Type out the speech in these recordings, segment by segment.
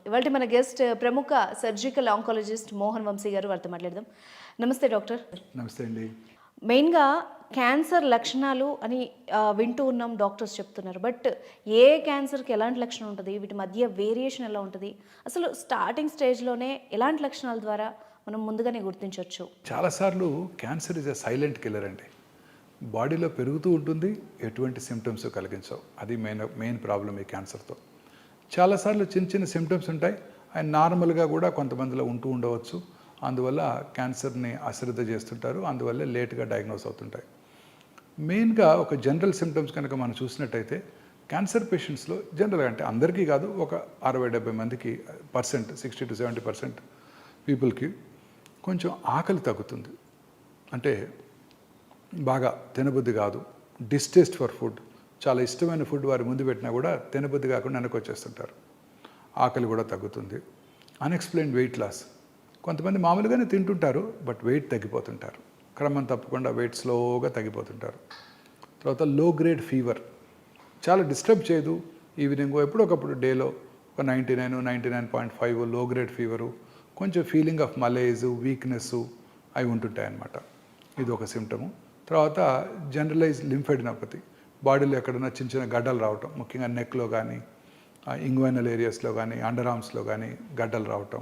ఇవాల్టి మన గెస్ట్ ప్రముఖ సర్జికల్ ఆంకాలజిస్ట్ మోహన్ వంశీ గారు వారితో మాట్లాడదాం. నమస్తే డాక్టర్. నమస్తే అండి. మెయిన్‌గా క్యాన్సర్ లక్షణాలు అని వింటూ ఉన్నాం, డాక్టర్స్ చెప్తున్నారు. బట్ ఏ క్యాన్సర్‌కి ఎలాంటి లక్షణం ఉంటది? వీటి మధ్య వేరియేషన్ ఎలా ఉంటది? అసలు స్టార్టింగ్ స్టేజ్‌లోనే ఎలాంటి లక్షణాల ద్వారా మనం ముందుగానే గుర్తించొచ్చు? చాలాసార్లు cancer is a silent killer అండి. బాడీలో పెరుగుతూ ఉంటుంది, ఎటువంటి సిమ్టమ్స్ కలిగించవు. అది మెయిన్ ప్రాబ్లం ఈ క్యాన్సర్తో. చాలాసార్లు చిన్న చిన్న సిమ్టమ్స్ ఉంటాయి, అవి నార్మల్గా కూడా కొంతమందిలో ఉంటూ ఉండవచ్చు. అందువల్ల క్యాన్సర్ని అశ్రద్ధ చేస్తుంటారు, అందువల్ల లేట్గా డయాగ్నోస్ అవుతుంటాయి. మెయిన్గా ఒక జనరల్ సిమ్టమ్స్ కనుక మనం చూసినట్టయితే క్యాన్సర్ పేషెంట్స్లో జనరల్గా, అంటే అందరికీ కాదు, ఒక 60-70 మందికి 60-70% పీపుల్కి కొంచెం ఆకలి తగ్గుతుంది. అంటే బాగా తినబుద్ధి కాదు, డిస్టేస్ట్ ఫర్ ఫుడ్, చాలా ఇష్టమైన ఫుడ్ వారి ముందు పెట్టినా కూడా తినబుద్ధి కాకుండా వెనక్కి వచ్చేస్తుంటారు. ఆకలి కూడా తగ్గుతుంది. అన్ఎక్స్ప్లెయిన్డ్ వెయిట్ లాస్, కొంతమంది మామూలుగానే తింటుంటారు బట్ వెయిట్ తగ్గిపోతుంటారు, క్రమం తప్పకుండా వెయిట్ స్లోగా తగ్గిపోతుంటారు. తర్వాత లో గ్రేడ్ ఫీవర్, చాలా డిస్టర్బ్ చేయదు, ఈవినింగ్ ఎప్పుడొకప్పుడు డేలో ఒక 99-99.5 లో గ్రేడ్ ఫీవరు, కొంచెం ఫీలింగ్ ఆఫ్ మలేజ్, వీక్నెస్ అవి ఉంటుంటాయి అన్నమాట. ఇది ఒక సిమ్టము. తర్వాత జనరలైజ్ లింఫెడినోపతి, బాడీలో ఎక్కడైనా చిన్న చిన్న గడ్డలు రావటం, ముఖ్యంగా నెక్లో కానీ, ఇంగ్వైనల్ ఏరియాస్లో కానీ, అండర్ ఆర్మ్స్లో కానీ గడ్డలు రావటం,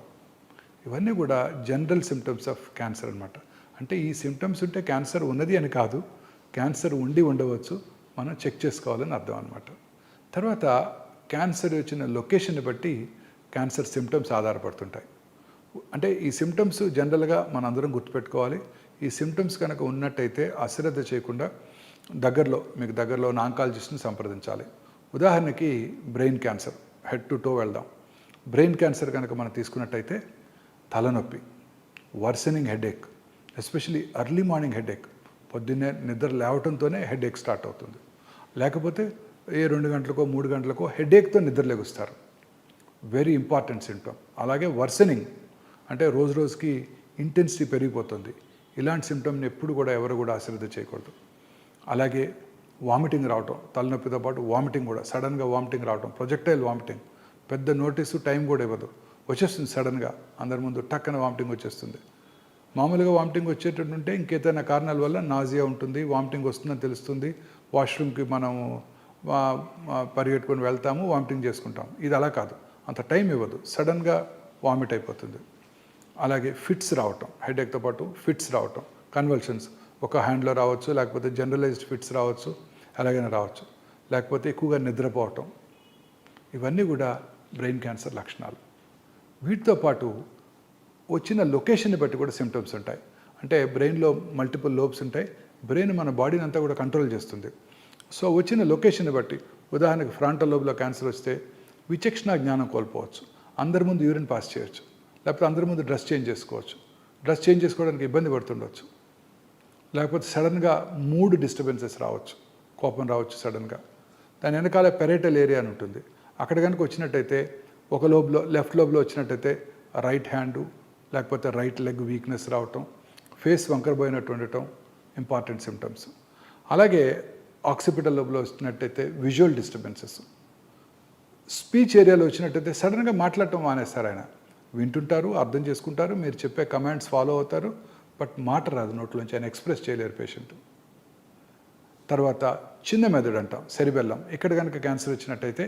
ఇవన్నీ కూడా జనరల్ సిమ్టమ్స్ ఆఫ్ క్యాన్సర్ అనమాట. అంటే ఈ సిమ్టమ్స్ ఉంటే క్యాన్సర్ ఉన్నది అని కాదు, క్యాన్సర్ ఉండి ఉండవచ్చు, మనం చెక్ చేసుకోవాలని అర్థం అనమాట. తర్వాత క్యాన్సర్ వచ్చిన లొకేషన్ని బట్టి క్యాన్సర్ సిమ్టమ్స్ ఆధారపడుతుంటాయి. అంటే ఈ సిమ్టమ్స్ జనరల్గా మనందరం గుర్తుపెట్టుకోవాలి. ఈ సిమ్టమ్స్ కనుక ఉన్నట్టయితే అశ్రద్ధ చేయకుండా మీకు దగ్గరలో ఉన్న ఆంకాలజిస్ట్ని సంప్రదించాలి. ఉదాహరణకి brain cancer, head to toe వెళ్దాం. బ్రెయిన్ క్యాన్సర్ కనుక మనం తీసుకున్నట్టయితే తలనొప్పి, worsening headache, especially early morning headache, పొద్దున్నే నిద్ర లేవటంతోనే హెడేక్ స్టార్ట్ అవుతుంది. లేకపోతే 2 గంటలకో 3 గంటలకో హెడేక్తో నిద్ర లెగుస్తారు, వెరీ ఇంపార్టెంట్ సిమ్టమ్. అలాగే వర్సనింగ్, అంటే రోజు రోజుకి ఇంటెన్సిటీ పెరిగిపోతుంది. ఇలాంటి సిమ్టమ్ని ఎప్పుడు కూడా ఎవరు కూడా అశ్రద్ధ చేయకూడదు. అలాగే వామిటింగ్ రావటం, తలనొప్పితో పాటు వామిటింగ్ కూడా, సడన్గా వామిటింగ్ రావటం, ప్రొజెక్టైల్ వామిటింగ్, పెద్ద నోటీసు టైం కూడా ఇవ్వదు, వచ్చేస్తుంది సడన్గా, అందరి ముందు టక్కన వామిటింగ్ వచ్చేస్తుంది. మామూలుగా వామిటింగ్ వచ్చేటట్టుంటే ఇంకేదైనా కారణాల వల్ల నాజియా ఉంటుంది, వామిటింగ్ వస్తుందని తెలుస్తుంది, వాష్రూమ్కి మనం పరిగెట్టుకొని వెళ్తాము, వామిటింగ్ చేసుకుంటాం. ఇది అలా కాదు, అంత టైం ఇవ్వదు, సడన్గా వామిట్ అయిపోతుంది. అలాగే ఫిట్స్ రావటం, హెడేక్తో పాటు ఫిట్స్ రావటం, కన్వల్షన్స్, ఒక హ్యాండ్లో రావచ్చు, లేకపోతే జనరలైజ్డ్ ఫిట్స్ రావచ్చు, అలాగైనా రావచ్చు, లేకపోతే ఎక్కువగా నిద్రపోవటం, ఇవన్నీ కూడా బ్రెయిన్ క్యాన్సర్ లక్షణాలు. వీటితో పాటు వచ్చిన లొకేషన్ని బట్టి కూడా సిమ్టమ్స్ ఉంటాయి. అంటే బ్రెయిన్లో మల్టిపుల్ లోబ్స్ ఉంటాయి, బ్రెయిన్ మన బాడీని అంతా కూడా కంట్రోల్ చేస్తుంది. సో వచ్చిన లొకేషన్ని బట్టి, ఉదాహరణకు ఫ్రంటల్ లోబ్లో క్యాన్సర్ వస్తే విచక్షణ జ్ఞానం కోల్పోవచ్చు, అందరి ముందు యూరిన్ పాస్ చేయొచ్చు, లేకపోతే అందరి ముందు డ్రెస్ చేంజ్ చేసుకోవచ్చు, డ్రెస్ చేంజ్ చేసుకోవడానికి ఇబ్బంది పడుతుండవచ్చు, లేకపోతే సడన్గా మూడ్ డిస్టర్బెన్సెస్ రావచ్చు, కోపం రావచ్చు సడన్గా. దాని వెనకాల పెరేటల్ ఏరియా అని ఉంటుంది, అక్కడ కనుక వచ్చినట్టయితే ఒక లోబ్లో, లెఫ్ట్ లోబ్లో వచ్చినట్టయితే రైట్ హ్యాండు లేకపోతే రైట్ లెగ్ వీక్నెస్ రావటం, ఫేస్ వంకరబోయినట్టు ఉండటం ఇంపార్టెంట్ సిమ్టమ్స్. అలాగే ఆక్సిపిటల్ లోబ్లో వచ్చినట్టయితే విజువల్ డిస్టర్బెన్సెస్, స్పీచ్ ఏరియాలో వచ్చినట్టయితే సడన్గా మాట్లాడటం మానేస్తారు. ఆయన వింటుంటారు, అర్థం చేసుకుంటారు, మీరు చెప్పే కమాండ్స్ ఫాలో అవుతారు, బట్ మాట రాదు నోట్లోంచి, ఆయన ఎక్స్ప్రెస్ చేయలేరు పేషెంట్. తర్వాత చిన్న మెదడు అంటాం, సెరిబెల్లం, ఇక్కడ కనుక క్యాన్సర్ వచ్చినట్టయితే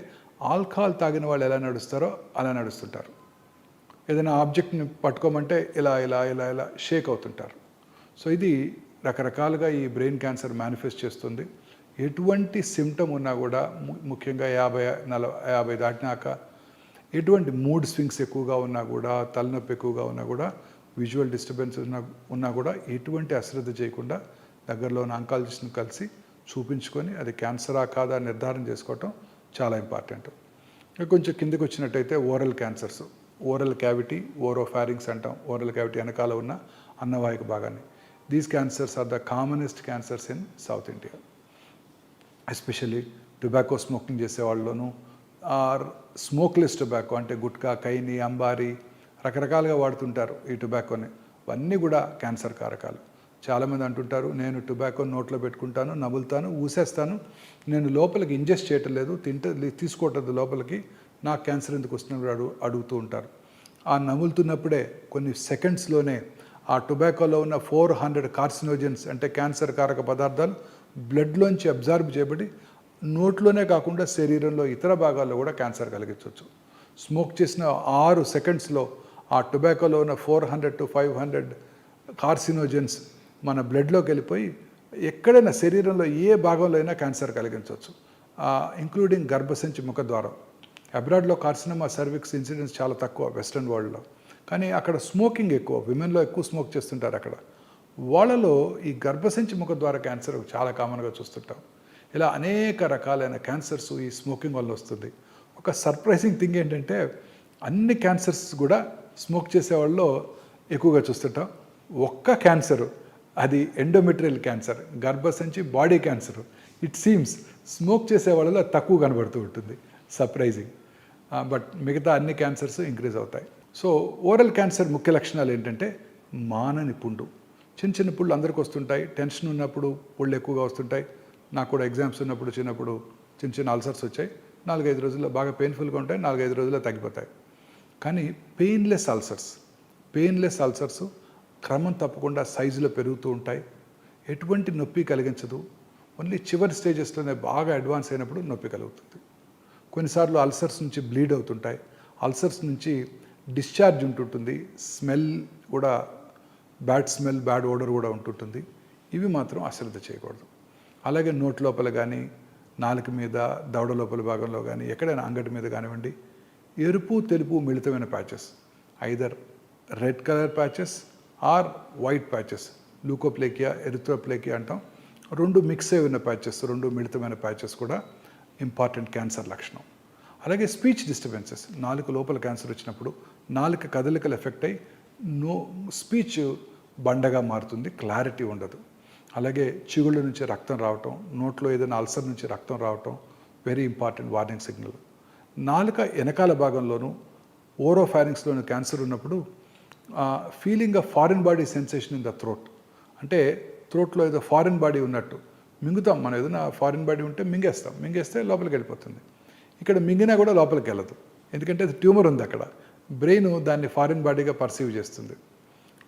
ఆల్కహాల్ తాగిన వాళ్ళు ఎలా నడుస్తారో అలా నడుస్తుంటారు. ఏదైనా ఆబ్జెక్ట్ని పట్టుకోమంటే ఇలా ఇలా ఇలా ఇలా షేక్ అవుతుంటారు. సో ఇది రకరకాలుగా ఈ బ్రెయిన్ క్యాన్సర్ మేనిఫెస్ట్ చేస్తుంది. ఎటువంటి సిమ్టమ్ ఉన్నా కూడా, ముఖ్యంగా 50 దాటినాక, ఎటువంటి మూడ్ స్వింగ్స్ ఎక్కువగా ఉన్నా కూడా, తలనొప్పి ఎక్కువగా ఉన్నా కూడా, విజువల్ డిస్టర్బెన్స్ ఉన్నా కూడా ఎటువంటి అశ్రద్ధ చేయకుండా దగ్గరలో ఉన్న ఆంకాలజిస్ట్ని కలిసి చూపించుకొని అది క్యాన్సరా కాదా నిర్ధారణ చేసుకోవటం చాలా ఇంపార్టెంట్. కొంచెం కిందకి వచ్చినట్టయితే oral cancers, oral cavity, oropharynx అంటాం, ఓరల్ క్యావిటీ వెనకాల ఉన్న అన్నవాహిక భాగాన్ని. These cancers are the commonest cancers in South India, especially tobacco smoking చేసే వాళ్ళలోనూ, ఆర్ స్మోక్లెస్ టొబాకో, అంటే గుట్కా, కైని, అంబారీ రకరకాలుగా వాడుతుంటారు ఈ టొబాకోని. ఇవన్నీ కూడా క్యాన్సర్ కారకాలు. చాలామంది అంటుంటారు, నేను టొబాకో నోట్లో పెట్టుకుంటాను, నములుతాను, ఊసేస్తాను, నేను లోపలికి ఇంజెస్ట్ చేయటం లేదు, తీసుకోవట్లేదు లోపలికి, నాకు క్యాన్సర్ ఎందుకు వస్తున్నప్పుడు అడుగుతూ ఉంటారు. ఆ నములుతున్నప్పుడే కొన్ని సెకండ్స్లోనే ఆ టొబాకోలో ఉన్న 400 కార్సినోజన్స్ అంటే క్యాన్సర్ కారక పదార్థాలు బ్లడ్లోంచి అబ్జార్బ్ చేయబడి నోట్లోనే కాకుండా శరీరంలో ఇతర భాగాల్లో కూడా క్యాన్సర్ కలిగించవచ్చు. స్మోక్ చేసిన 6 సెకండ్స్లో ఆ టొబాకోలో ఉన్న 400 to 500 కార్సినోజన్స్ మన బ్లడ్లోకి వెళ్ళిపోయి ఎక్కడైనా శరీరంలో ఏ భాగంలో అయినా క్యాన్సర్ కలిగించవచ్చు, ఇంక్లూడింగ్ గర్భసంచి ముఖద్వారం. అబ్రాడ్లో కార్సినోమా సర్విక్స్ ఇన్సిడెన్స్ చాలా తక్కువ వెస్ట్రన్ వరల్డ్లో, కానీ అక్కడ స్మోకింగ్ ఎక్కువ, విమెన్లో ఎక్కువ స్మోక్ చేస్తుంటారు అక్కడ. వాళ్ళలో ఈ గర్భసంచి ముఖద్వార క్యాన్సర్ చాలా కామన్గా చూస్తుంటాం. ఇలా అనేక రకాలైన క్యాన్సర్స్ ఈ స్మోకింగ్ వల్ల వస్తుంది. ఒక సర్ప్రైజింగ్ థింగ్ ఏంటంటే అన్ని క్యాన్సర్స్ కూడా స్మోక్ చేసే వాళ్ళలో ఎక్కువగా చూస్తుంటాం. ఒక్క క్యాన్సరు, అది ఎండోమెట్రియల్ క్యాన్సర్, గర్భసంచి body cancer, it seems smoke చేసే వాళ్ళలో తక్కువ కనబడుతూ ఉంటుంది. సర్ప్రైజింగ్. బట్ మిగతా అన్ని క్యాన్సర్స్ ఇంక్రీజ్ అవుతాయి. సో ఓరల్ క్యాన్సర్ ముఖ్య లక్షణాలు ఏంటంటే మానని పుండు. చిన్న చిన్న పుళ్ళు అందరికి వస్తుంటాయి. టెన్షన్ ఉన్నప్పుడు పుళ్ళు ఎక్కువగా వస్తుంటాయి. నాకు కూడా ఎగ్జామ్స్ ఉన్నప్పుడు చిన్నప్పుడు చిన్న చిన్న అల్సర్స్ వచ్చాయి. 4-5 రోజుల్లో బాగా పెయిన్ఫుల్గా ఉంటాయి, 4-5 రోజుల్లో తగ్గిపోతాయి. కానీ పెయిన్లెస్ అల్సర్స్ క్రమం తప్పకుండా సైజులో పెరుగుతూ ఉంటాయి. ఎటువంటి నొప్పి కలిగించదు. ఓన్లీ చివరి స్టేజెస్లోనే బాగా అడ్వాన్స్ అయినప్పుడు నొప్పి కలుగుతుంది. కొన్నిసార్లు అల్సర్స్ నుంచి బ్లీడ్ అవుతుంటాయి. అల్సర్స్ నుంచి డిశ్చార్జ్ ఉంటుంటుంది. స్మెల్ కూడా బ్యాడ్ స్మెల్, బ్యాడ్ ఓడర్ కూడా ఉంటుంటుంది. ఇవి మాత్రం అశ్రద్ధ చేయకూడదు. అలాగే నోటి లోపల కానీ, నాలుక మీద, దవడ లోపల భాగంలో కానీ, ఎక్కడైనా అంగటి మీద కానివ్వండి, ఎరుపు తెలుపు మిళితమైన patches, either red colour patches or white patches, leukoplakia, erythroplakia అంటాం. 2 మిక్స్ అయి ఉన్న ప్యాచెస్, 2 మిళితమైన ప్యాచెస్ కూడా ఇంపార్టెంట్ క్యాన్సర్ లక్షణం. అలాగే స్పీచ్ డిస్టర్బెన్సెస్, నాలుక లోపల క్యాన్సర్ వచ్చినప్పుడు నాలుక కదలికలు ఎఫెక్ట్ అయ్యి స్పీచ్ బండగా మారుతుంది, క్లారిటీ ఉండదు. అలాగే చిగుళ్ళ నుంచి రక్తం రావటం, నోట్లో ఏదైనా అల్సర్ నుంచి రక్తం రావటం వెరీ ఇంపార్టెంట్ వార్నింగ్ సిగ్నల్. నాలుక వెనకాల భాగంలోనూ ఓరోఫారింక్స్లోని క్యాన్సర్ ఉన్నప్పుడు feeling a foreign body sensation in the throat, అంటే థ్రోట్లో ఏదో ఫారిన్ బాడీ ఉన్నట్టు మింగుతాం. మనం ఏదైనా ఫారిన్ బాడీ ఉంటే మింగేస్తే లోపలికి వెళ్ళిపోతుంది. ఇక్కడ మింగినా కూడా లోపలికి వెళ్ళదు, ఎందుకంటే అది ట్యూమర్ ఉంది అక్కడ. బ్రెయిన్ దాన్ని ఫారిన్ బాడీగా పర్సీవ్ చేస్తుంది.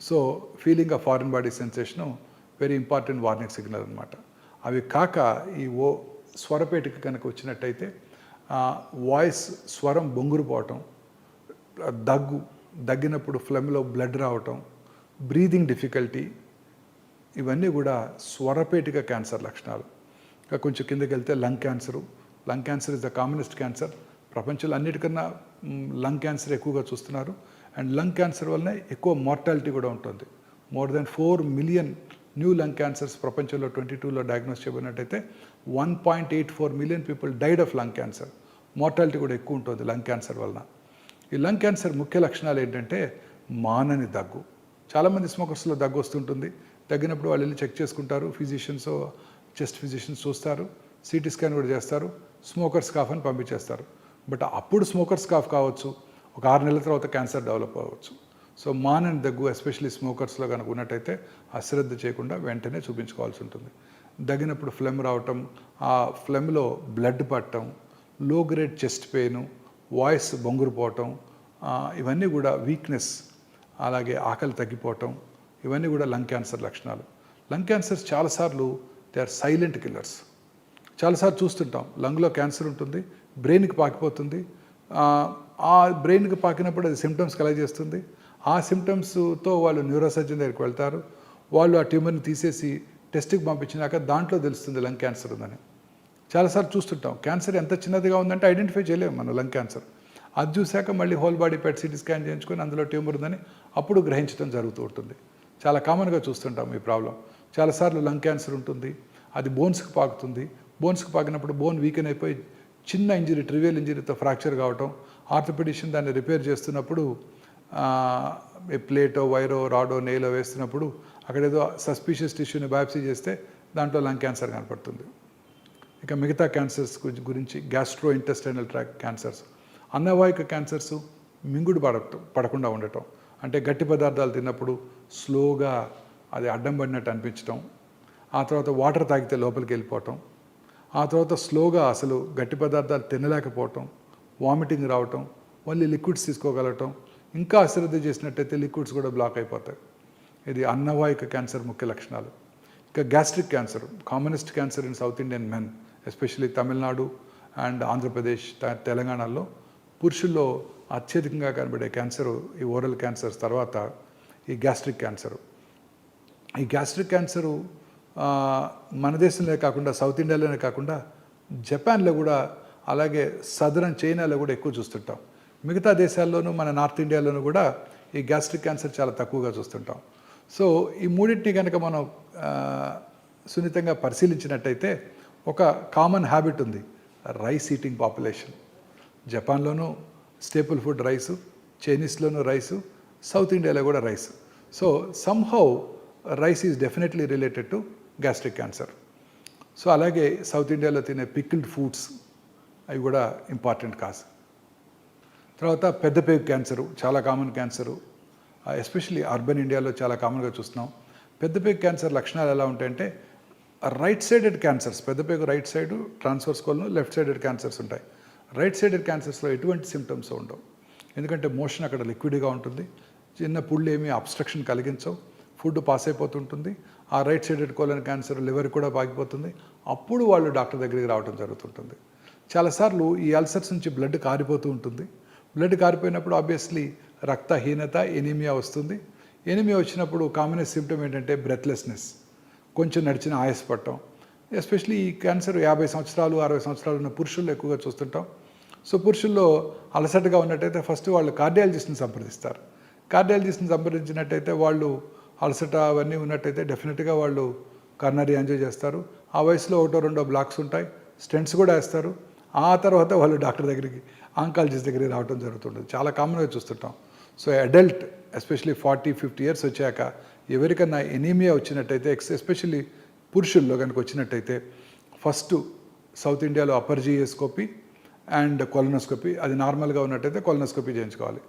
సో ఫీలింగ్ అ foreign body sensation very important warning signal అనమాట. అవి కాక ఈ స్వరపేటికి కనుక వచ్చినట్టయితే వాయిస్ స్వరం బొంగురుపోవటం, దగ్గినప్పుడు ఫ్లెమ్లో బ్లడ్ రావటం, బ్రీదింగ్ డిఫికల్టీ, ఇవన్నీ కూడా స్వరపేటిక క్యాన్సర్ లక్షణాలు. ఇంకా కొంచెం కిందకి వెళ్తే lung cancer is the commonest cancer. ప్రపంచంలో అన్నిటికన్నా లంగ్ క్యాన్సర్ ఎక్కువగా చూస్తున్నారు. అండ్ లంగ్ క్యాన్సర్ వల్లనే ఎక్కువ మార్టాలిటీ కూడా ఉంటుంది. More than 4 million new lung cancers ప్రపంచంలో 2022లో డయాగ్నోస్ చేయబడినట్టయితే 1.84 million people died of lung cancer. Mortality కూడా ఎక్కువ ఉంటుంది లంగ్ క్యాన్సర్ వలన. ఈ లంగ్ క్యాన్సర్ ముఖ్య లక్షణాలు ఏంటంటే మానని దగ్గు. చాలామంది స్మోకర్స్లో దగ్గు వస్తుంటుంది. తగ్గినప్పుడు వాళ్ళు వెళ్ళి చెక్ చేసుకుంటారు. చెస్ట్ ఫిజిషియన్స్ చూస్తారు, సిటీ స్కాన్ కూడా చేస్తారు, స్మోకర్స్ కాఫ్ అని పంపించేస్తారు. బట్ అప్పుడు స్మోకర్స్ కాఫ్ కావచ్చు, ఒక 6 నెలల తర్వాత క్యాన్సర్ డెవలప్ అవ్వచ్చు. సో మానని దగ్గు ఎస్పెషల్లీ స్మోకర్స్లో కనుక ఉన్నట్టయితే అశ్రద్ధ చేయకుండా వెంటనే చూపించుకోవాల్సి ఉంటుంది. దగ్గినప్పుడు ఫ్లెమ్ రావటం, ఆ ఫ్లెమ్లో బ్లడ్ పట్టడం, లో గ్రేడ్ చెస్ట్ పెయిన్, వాయిస్ బొంగురుపోవటం, ఇవన్నీ కూడా వీక్నెస్, అలాగే ఆకలి తగ్గిపోవటం, ఇవన్నీ కూడా లంగ్ క్యాన్సర్ లక్షణాలు. లంగ్ క్యాన్సర్స్ చాలాసార్లు దే ఆర్ సైలెంట్ కిల్లర్స్. చాలాసార్లు చూస్తుంటాం, లంగ్లో క్యాన్సర్ ఉంటుంది, బ్రెయిన్కి పాకిపోతుంది. ఆ బ్రెయిన్కి పాకినప్పుడు అది సిమ్టమ్స్ కలగజేస్తుంది. ఆ సిమ్టమ్స్తో వాళ్ళు న్యూరోసర్జన్ దగ్గరికి వెళ్తారు. వాళ్ళు ఆ ట్యూమర్ని తీసేసి టెస్ట్కి పంపించినాక దాంట్లో తెలుస్తుంది లంగ్ క్యాన్సర్ ఉందని. చాలాసార్లు చూస్తుంటాం. క్యాన్సర్ ఎంత చిన్నదిగా ఉందంటే ఐడెంటిఫై చేయలేము మనం లంగ్ క్యాన్సర్. అది చూశాక మళ్ళీ whole body PET CT scan చేయించుకొని అందులో ట్యూమర్ ఉందని అప్పుడు గ్రహించడం జరుగుతూ ఉంటుంది. చాలా కామన్గా చూస్తుంటాం ఈ ప్రాబ్లం. చాలాసార్లు లంగ్ క్యాన్సర్ ఉంటుంది, అది బోన్స్కి పాకుతుంది. బోన్స్కి పాకినప్పుడు బోన్ వీకెన్ అయిపోయి చిన్న ఇంజరీ, ట్రివియల్ ఇంజరీతో ఫ్రాక్చర్ కావటం, ఆర్థోపెడిషియన్ దాన్ని రిపేర్ చేస్తున్నప్పుడు ప్లేటో, వైరో, రాడో, నెయిలో వేస్తున్నప్పుడు అక్కడ ఏదో సస్పీషియస్ టిష్యూని బయాప్సీ చేస్తే దాంట్లో లంగ్ క్యాన్సర్ కనపడుతుంది. ఇక మిగతా క్యాన్సర్స్ గురించి గ్యాస్ట్రో ఇంటెస్టైనల్ ట్రాక్ట్ క్యాన్సర్స్, అన్నవాహిక క్యాన్సర్స్ మింగుడు పడకుండా ఉండటం, అంటే గట్టి పదార్థాలు తిన్నప్పుడు స్లోగా అది అడ్డం పడినట్టు అనిపించటం, ఆ తర్వాత వాటర్ తాగితే లోపలికి వెళ్ళిపోవటం, ఆ తర్వాత స్లోగా అసలు గట్టి పదార్థాలు తినలేకపోవటం, వామిటింగ్ రావటం, మళ్ళీ లిక్విడ్స్ తీసుకోగలగటం, ఇంకా అశ్రద్ధ చేసినట్టయితే లిక్విడ్స్ కూడా బ్లాక్ అయిపోతాయి. ఇది అన్నవాహిక క్యాన్సర్ ముఖ్య లక్షణాలు. ఇంకా gastric cancer, commonest cancer in south Indian men, especially Tamil Nadu and Andhra Pradesh, తెలంగాణలో పురుషుల్లో అత్యధికంగా కనబడే క్యాన్సరు ఈ ఓరల్ క్యాన్సర్స్ తర్వాత ఈ గ్యాస్ట్రిక్ క్యాన్సరు. ఈ గ్యాస్ట్రిక్ క్యాన్సరు మన దేశంలోనే కాకుండా సౌత్ ఇండియాలోనే కాకుండా జపాన్లో కూడా, అలాగే సదరన్ చైనాలో కూడా ఎక్కువ చూస్తుంటాం. మిగతా దేశాల్లోనూ మన నార్త్ ఇండియాలోనూ కూడా ఈ గ్యాస్ట్రిక్ క్యాన్సర్ చాలా తక్కువగా చూస్తుంటాం. సో ఈ మూడింటిని కనుక మనం సున్నితంగా పరిశీలించినట్టయితే ఒక కామన్ హ్యాబిట్ ఉంది, రైస్ ఈటింగ్ పాపులేషన్. జపాన్లోనూ స్టేపుల్ ఫుడ్ రైసు, చైనీస్లోనూ రైసు, సౌత్ ఇండియాలో కూడా rice. So somehow rice is definitely related to gastric cancer. So అలాగే సౌత్ ఇండియాలో తినే పికిల్డ్ ఫుడ్స్ అవి కూడా ఇంపార్టెంట్ కాజ్. తర్వాత పెద్ద పేగు క్యాన్సరు చాలా కామన్ క్యాన్సరు, ఎస్పెషల్లీ అర్బన్ ఇండియాలో చాలా కామన్గా చూస్తున్నాం. పెద్ద పేగు క్యాన్సర్ లక్షణాలు ఎలా ఉంటాయంటే రైట్ సైడెడ్ క్యాన్సర్స్, పెద్ద పేగు right side transverse colon, left sided cancers ఉంటాయి. రైట్ సైడెడ్ క్యాన్సర్స్లో ఎటువంటి సిమ్టమ్స్ ఉండవు, ఎందుకంటే మోషన్ అక్కడ లిక్విడ్గా ఉంటుంది, చిన్న పుళ్ళు ఏమీ అబ్స్ట్రక్షన్ కలిగించవు, ఫుడ్ పాస్ అయిపోతుంటుంది. ఆ right sided colon cancer liver కూడా పాకిపోతుంది. అప్పుడు వాళ్ళు డాక్టర్ దగ్గరికి రావడం జరుగుతుంటుంది. చాలాసార్లు ఈ అల్సర్స్ నుంచి బ్లడ్ కారిపోతూ ఉంటుంది. బ్లడ్ కారిపోయినప్పుడు ఆబ్వియస్లీ రక్తహీనత, ఎనీమియా వస్తుంది. ఎనీమియా వచ్చినప్పుడు కామనెస్ట్ సిమ్టమ్ ఏంటంటే బ్రెత్లెస్నెస్, కొంచెం నడిచిన ఆయాసపడటం. ఎస్పెషల్లీ ఈ క్యాన్సర్ 50 సంవత్సరాలు 60 సంవత్సరాలు ఉన్న పురుషుల్లో ఎక్కువగా చూస్తుంటాం. సో పురుషుల్లో అలసటగా ఉన్నట్టయితే ఫస్ట్ వాళ్ళు కార్డియాలజిస్ట్ని సంప్రదిస్తారు. కార్డియాలజిస్ట్ని సంప్రదించినట్టయితే వాళ్ళు అలసట అవన్నీ ఉన్నట్టయితే డెఫినెట్గా వాళ్ళు కర్నరీ యాంజియో చేస్తారు. ఆ వయసులో 1-2 బ్లాక్స్ ఉంటాయి, స్టెంట్స్ కూడా వేస్తారు. ఆ తర్వాత వాళ్ళు డాక్టర్ దగ్గరికి, ఆంకాలజిస్ట్ దగ్గరికి రావడం జరుగుతుంటుంది. చాలా కామన్గా చూస్తుంటాం. సో అడల్ట్ ఎస్పెషల్లీ 40-50 ఇయర్స్ వచ్చాక ఎవరికన్నా ఎనీమియా వచ్చినట్టయితే, ఎస్పెషల్లీ పురుషుల్లో కనుక వచ్చినట్టయితే ఫస్ట్ సౌత్ ఇండియాలో అప్పర్ జియోస్కోపీ అండ్ కొలనోస్కోపీ, అది నార్మల్గా ఉన్నట్టయితే కొలనోస్కోపీ చేయించుకోవాలి.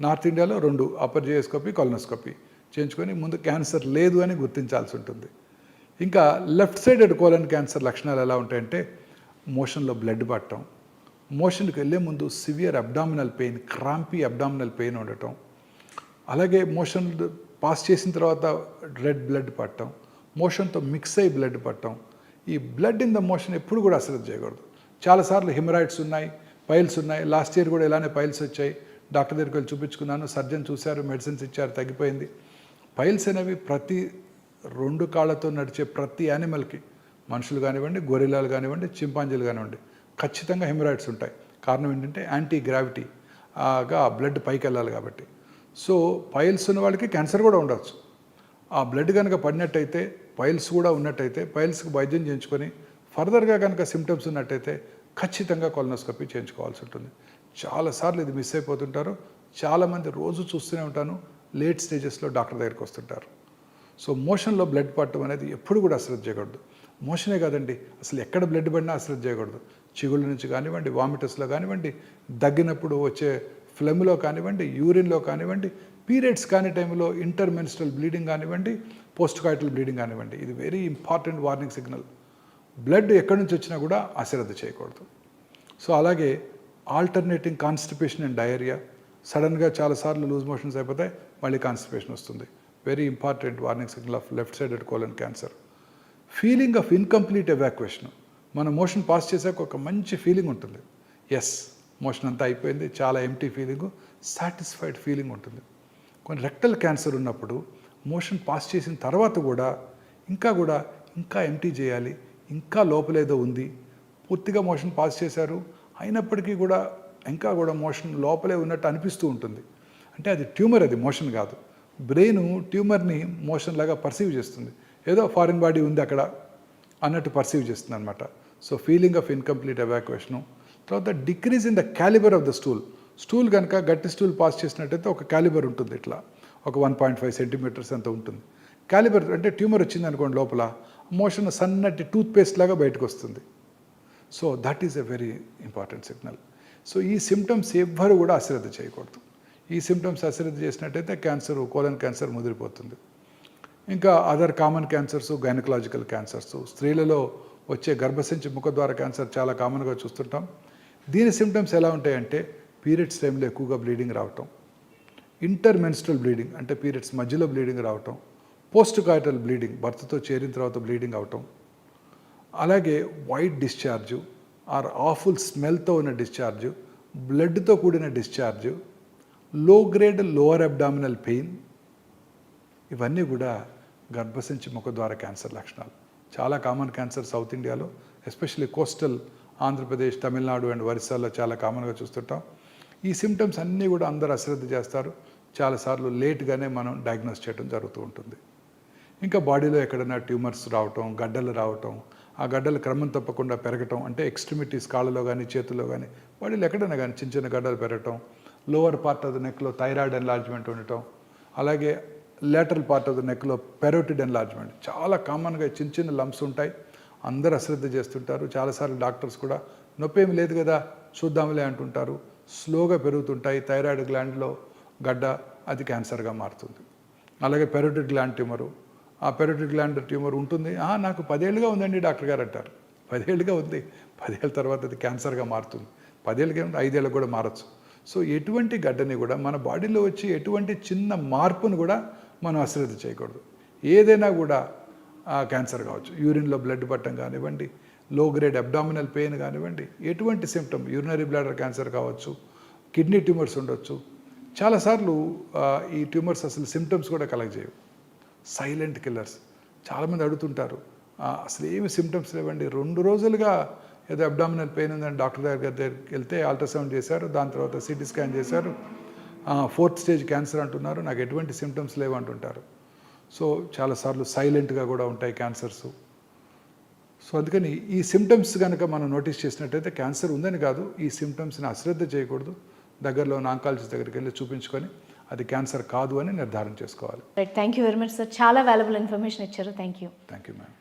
నార్త్ ఇండియాలో 2 అప్పర్ జియోస్కోపీ, కొలనోస్కోపీ చేయించుకొని ముందు క్యాన్సర్ లేదు అని గుర్తించాల్సి ఉంటుంది. ఇంకా లెఫ్ట్ సైడెడ్ కోలన్ క్యాన్సర్ లక్షణాలు ఎలా ఉంటాయంటే మోషన్లో బ్లడ్ పట్టడం, మోషన్కి వెళ్ళే ముందు severe abdominal pain, crampy abdominal pain ఉండటం, అలాగే మోషన్ పాస్ చేసిన తర్వాత రెడ్ బ్లడ్ పట్టడం, మోషన్తో మిక్స్ అయ్యి బ్లడ్ పట్టడం. ఈ బ్లడ్ ఇన్ ద మోషన్ ఎప్పుడు కూడా అశ్రద్ధ చేయకూడదు. చాలాసార్లు హిమరాయిడ్స్ ఉన్నాయి, పైల్స్ ఉన్నాయి. లాస్ట్ ఇయర్ కూడా ఇలానే పైల్స్ వచ్చాయి. డాక్టర్ దగ్గరికి వెళ్ళి చూపించుకున్నాను, సర్జన్ చూశారు, మెడిసిన్స్ ఇచ్చారు, తగ్గిపోయింది. పైల్స్ అనేవి ప్రతి 2 కాళ్ళతో నడిచే ప్రతి యానిమల్కి, మనుషులు కానివ్వండి, గొరిల్లాలు కానివ్వండి, చింపాంజీలు కానివ్వండి, ఖచ్చితంగా హిమరాయిడ్స్ ఉంటాయి. కారణం ఏంటంటే యాంటీ గ్రావిటీగా బ్లడ్ పైకి వెళ్ళాలి కాబట్టి. సో పైల్స్ ఉన్న వాళ్ళకి క్యాన్సర్ కూడా ఉండవచ్చు. ఆ బ్లడ్ కనుక పడినట్టయితే, పైల్స్ కూడా ఉన్నట్టయితే పైల్స్కి వైద్యం చేయించుకొని ఫర్దర్గా కనుక సిమ్టమ్స్ ఉన్నట్టయితే ఖచ్చితంగా కొలనోస్కోపీ చేయించుకోవాల్సి ఉంటుంది. చాలాసార్లు ఇది మిస్ అయిపోతుంటారు. చాలామంది రోజు చూస్తూనే ఉంటాను, లేట్ స్టేజెస్లో డాక్టర్ దగ్గరికి వస్తుంటారు. సో మోషన్లో బ్లడ్ పట్టడం అనేది ఎప్పుడు కూడా అశ్రద్ధ చేయకూడదు. మోషనే కాదండి, అసలు ఎక్కడ బ్లడ్ పడినా అశ్రద్ధ చేయకూడదు. చిగుళ్ళ నుంచి కానివ్వండి, వామిటస్లో కానివ్వండి, దగ్గినప్పుడు వచ్చే ఫ్లెమ్లో కానివ్వండి, యూరిన్లో కానివ్వండి, పీరియడ్స్ కాని టైంలో ఇంటర్మెన్స్ట్రల్ బ్లీడింగ్ కానివ్వండి, పోస్ట్ కాయిటల్ బ్లీడింగ్ కానివ్వండి, ఇది very important warning signal. Blood ఎక్కడి నుంచి వచ్చినా కూడా అశ్రద్ధ చేయకూడదు. సో అలాగే ఆల్టర్నేటింగ్ కాన్స్టిపేషన్ అండ్ డయేరియా, సడన్గా చాలాసార్లు లూజ్ మోషన్స్ అయిపోతాయి, మళ్ళీ కాన్స్టిపేషన్ వస్తుంది. Very important warning signal off left sided colon cancer. Feeling of incomplete evacuation, మన మోషన్ పాస్ చేసాక ఒక మంచి ఫీలింగ్ ఉంటుంది. ఎస్, మోషన్ అంతా అయిపోయింది, చాలా ఎంటీ ఫీలింగు, సాటిస్ఫైడ్ ఫీలింగ్ ఉంటుంది. కొన్ని రెక్టల్ క్యాన్సర్ ఉన్నప్పుడు మోషన్ పాస్ చేసిన తర్వాత కూడా ఇంకా ఎంటీ చేయాలి, ఇంకా లోపలేదో ఉంది, పూర్తిగా మోషన్ పాస్ చేశారు అయినప్పటికీ కూడా ఇంకా కూడా మోషన్ లోపలే ఉన్నట్టు అనిపిస్తూ ఉంటుంది. అంటే అది ట్యూమర్, అది మోషన్ కాదు. బ్రెయిన్ ట్యూమర్ని మోషన్ లాగా పర్సీవ్ చేస్తుంది, ఏదో ఫారిన్ బాడీ ఉంది అక్కడ అన్నట్టు పర్సీవ్ చేస్తుంది అనమాట. So feeling of incomplete evacuation. తర్వాత decrease in the calibre of the stool కనుక గట్టి స్టూల్ పాస్ చేసినట్టయితే ఒక క్యాలిబర్ ఉంటుంది, ఇట్లా ఒక 1.5 సెంటీమీటర్స్ అంత ఉంటుంది. క్యాలిబర్ అంటే ట్యూమర్ వచ్చింది అనుకోండి, లోపల మోషన్ సన్నటి టూత్పేస్ట్ లాగా బయటకు వస్తుంది. So that is a very important signal. So ఈ సిమ్టమ్స్ ఎవ్వరు కూడా అశ్రద్ధ చేయకూడదు. ఈ సిమ్టమ్స్ అశ్రద్ధ చేసినట్టయితే క్యాన్సర్, కోలన్ క్యాన్సర్ ముదిరిపోతుంది. ఇంకా other common cancers, gynaecological cancers, స్త్రీలలో వచ్చే గర్భసంచి ముఖద్వార క్యాన్సర్ చాలా కామన్గా చూస్తుంటాం. దీని సిమ్టమ్స్ ఎలా ఉంటాయంటే పీరియడ్స్ టైంలో ఎక్కువగా బ్లీడింగ్ రావటం, ఇంటర్మెన్స్ట్రల్ బ్లీడింగ్ అంటే పీరియడ్స్ మధ్యలో బ్లీడింగ్ రావటం, పోస్ట్ కాయిటల్ బ్లీడింగ్ భర్తతో చేరిన తర్వాత బ్లీడింగ్ అవటం, అలాగే వైట్ డిశ్చార్జు ఆర్ ఆఫుల్ స్మెల్తో ఉన్న డిశ్చార్జు, బ్లడ్తో కూడిన డిశ్చార్జు, లో గ్రేడ్ లోవర్ అబ్డామినల్ పెయిన్, ఇవన్నీ కూడా గర్భసంచి ముఖద్వార క్యాన్సర్ లక్షణాలు. చాలా కామన్ క్యాన్సర్ సౌత్ ఇండియాలో, especially coastal Andhra Pradesh, Tamil Nadu and ఒరిస్సాలో చాలా కామన్గా చూస్తుంటాం. ఈ సిమ్టమ్స్ అన్నీ కూడా అందరూ అశ్రద్ధ చేస్తారు. చాలాసార్లు లేట్గానే మనం డయాగ్నోస్ చేయడం జరుగుతూ ఉంటుంది. ఇంకా బాడీలో ఎక్కడైనా ట్యూమర్స్ రావటం, గడ్డలు రావటం, ఆ గడ్డలు క్రమం తప్పకుండా పెరగటం, అంటే ఎక్స్ట్రిమిటీస్ కాళ్ళలో కానీ చేతుల్లో కానీ బాడీలో ఎక్కడైనా కానీ చిన్న చిన్న గడ్డలు పెరగటం, లోవర్ పార్ట్ ఆఫ్ ద నెక్లో థైరాయిడ్ ఎన్లార్జ్మెంట్ ఉండటం, అలాగే లేటరల్ పార్ట్ ఆఫ్ ద నెక్లో పెరోటిడ్ ఎన్లార్జ్మెంట్, చాలా కామన్గా చిన్న చిన్న లంప్స్ ఉంటాయి. అందరూ అశ్రద్ధ చేస్తుంటారు. చాలాసార్లు డాక్టర్స్ కూడా నొప్పి ఏమి లేదు కదా చూద్దాంలే అంటుంటారు. స్లోగా పెరుగుతుంటాయి. థైరాయిడ్ గ్లాండ్లో గడ్డ, అది క్యాన్సర్గా మారుతుంది. అలాగే పెరోటిడ్ గ్లాండ్ ట్యూమరు, ఆ పెరోటిడ్ గ్లాండ్ ట్యూమర్ ఉంటుంది. నాకు 10 ఏళ్ళుగా ఉందండి డాక్టర్ గారు అంటారు. 10 ఏళ్ళుగా ఉంది, 10 ఏళ్ళ తర్వాత అది క్యాన్సర్గా మారుతుంది. 10 ఏళ్ళకి 5 ఏళ్ళకి కూడా మారచ్చు. సో ఎటువంటి గడ్డని కూడా మన బాడీలో వచ్చి ఎటువంటి చిన్న మార్పును కూడా మనం అశ్రద్ధ చేయకూడదు. ఏదైనా కూడా క్యాన్సర్ కావచ్చు, యూరిన్లో బ్లడ్ పట్టడం కానివ్వండి, లో గ్రేడ్ అబ్డామినల్ పెయిన్ కానివ్వండి, ఎటువంటి సిమ్టమ్, యూరినరీ బ్లాడర్ క్యాన్సర్ కావచ్చు, కిడ్నీ ట్యూమర్స్ ఉండొచ్చు. చాలాసార్లు ఈ ట్యూమర్స్ అసలు సిమ్టమ్స్ కూడా కలగజేయవు, సైలెంట్ కిల్లర్స్. చాలామంది అడుగుతుంటారు, అసలు ఏమి సిమ్టమ్స్ లేవండి, 2 రోజులుగా ఏదో అబ్డామినల్ పెయిన్ ఉందని డాక్టర్ దగ్గరికి వెళ్తే అల్ట్రాసౌండ్ చేశారు, దాని తర్వాత సిటీ స్కాన్ చేశారు, 4th స్టేజ్ క్యాన్సర్ అంటున్నారు, నాకు ఎటువంటి సిమ్టమ్స్ లేవు అంటుంటారు. సో చాలాసార్లు సైలెంట్గా కూడా ఉంటాయి క్యాన్సర్స్. సో అందుకని ఈ సిమ్టమ్స్ కనుక మనం నోటీస్ చేసినట్టయితే క్యాన్సర్ ఉందని కాదు, ఈ సిమ్టమ్స్ని అశ్రద్ధ చేయకూడదు. దగ్గరలో ఉన్న ఆంకాలజిస్ట్ దగ్గరికి వెళ్ళి చూపించుకొని అది క్యాన్సర్ కాదు అని నిర్ధారణ చేసుకోవాలి. Right, thank you very much sir. చాలా వాల్యుబుల్ ఇన్ఫర్మేషన్ ఇచ్చారు. Thank you. Thank you ma'am.